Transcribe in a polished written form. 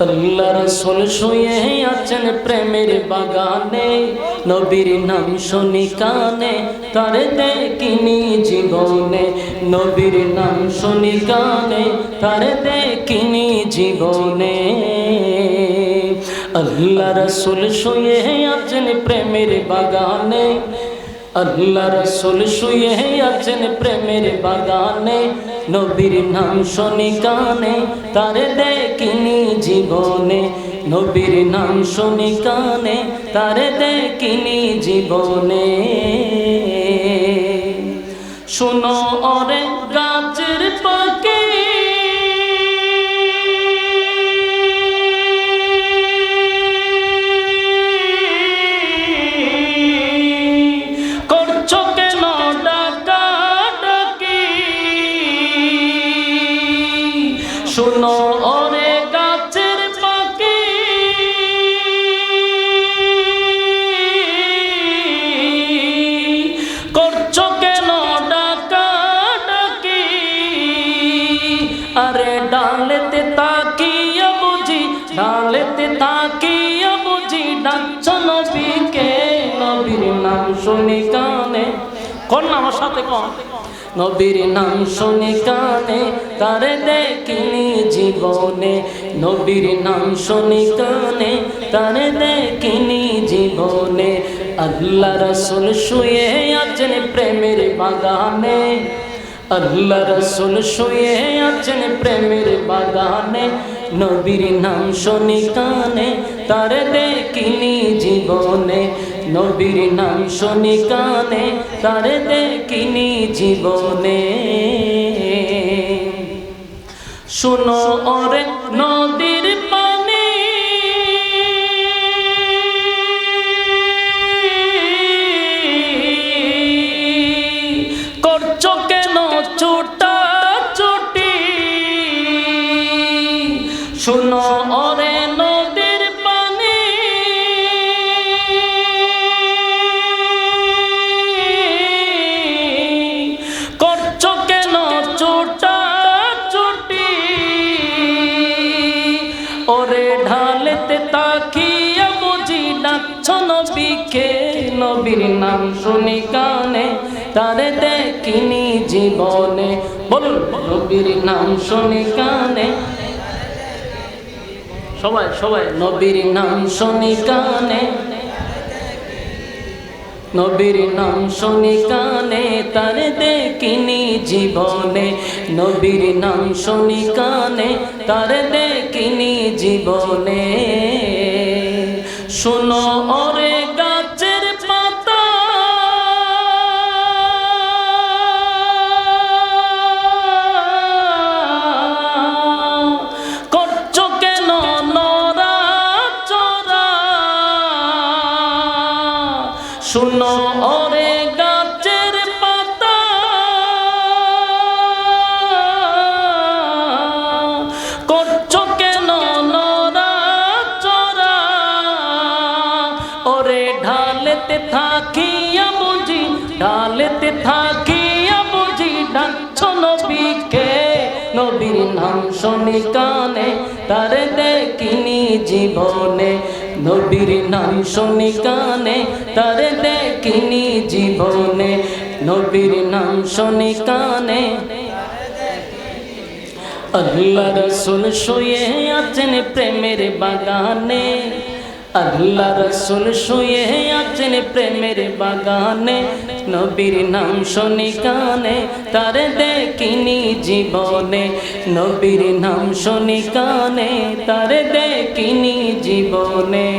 আল্লাহ রাসূল শুয়ে আছেন প্রেমের বাগানে, নবীর নাম শুনি কানে তারে দেখিনি জীবনে, নবীর নাম শুনি কানে তারে দেখিনি জীবনে। আল্লাহ রাসূল শুয়ে আছেন প্রেমের বাগানে, আল্লাহ রাসূল শুয়ে আছেন প্রেমের বাগানে, নবীর নাম শুনি কানে তারে দেখিনি জীবনে, নবীর নাম শুনি কানে তারে দেখিনি জীবনে। শুনো ওরে গাছের পাখি, করছো কেন ডাকাডাকি, শুনো ওরে গাছের পাখি, করছো কেন ডাকাডাকি, আরে ডালেতে তাকিয়া বুঝি, ডালেতে তাকিয়া বুঝি ডাকছো নবীকে, নবীর নাম শুনি কানে, কোন আমার সাথে কোন, নবীর নাম শুনি কানে তারে দেখিনি জীবনে, নবীর নাম শুনি কানে তারে দেখিনি জীবনে। আল্লাহ রাসূল শুয়ে আছেন প্রেমের বাগানে, আল্লাহ রাসূল শুয়ে আছেন প্রেমের বাগানে, নবীর নাম শুনি কানে তারে দেখিনি জীবনে, নবীর নাম শুনি কানে তারে দেখিনি জীবনে। শুনো ওরে নদীর পানি, করছো কেন ছোটাছুটি, শুনো ওরে নদীর পানি, করছো কেন ছোটাছুটি, ওরে ঢালেতে তাকিয়া বুঝি ডাকছো নবীকে, নবীর নাম শুনি কানে তারে দেখিনি জীবনে, বলুন নবীর নাম শুনি কানে, সবাই সবাই নবীর নাম শুনি কানে, নবীর নাম শুনি কানে তারে দেখিনি জীবনে, নবীর নাম শুনি কানে তারে দেখিনি জীবনে। শুনো ওরে গাছের পাতা, করছো কেন নড়াচড়া, শুনো ওরে গাছের পাতা, করছো কেন নড়াচড়া, ওরে ঢালেতে থাকিয়া বুঝি, ঢালেতে থাকিয়া বুঝি ডাকছো নবীকে, নবীর নাম শুনি কানে তারে দেখিনি জীবনে, নবীর নাম শুনি কানে তারে দেখিনি জীবনে, নবীর নাম শুনি কানে। আল্লাহ রাসূল শুয়ে আছেন প্রেমের বাগানে, আল্লাহ রাসূল শুয়ে আছেন প্রেমের বাগানে, নবীর নাম শুনি কানে তারে দেখিনি জীবনে, নবীর নাম শুনি কানে তারে দেখিনি জীবনে।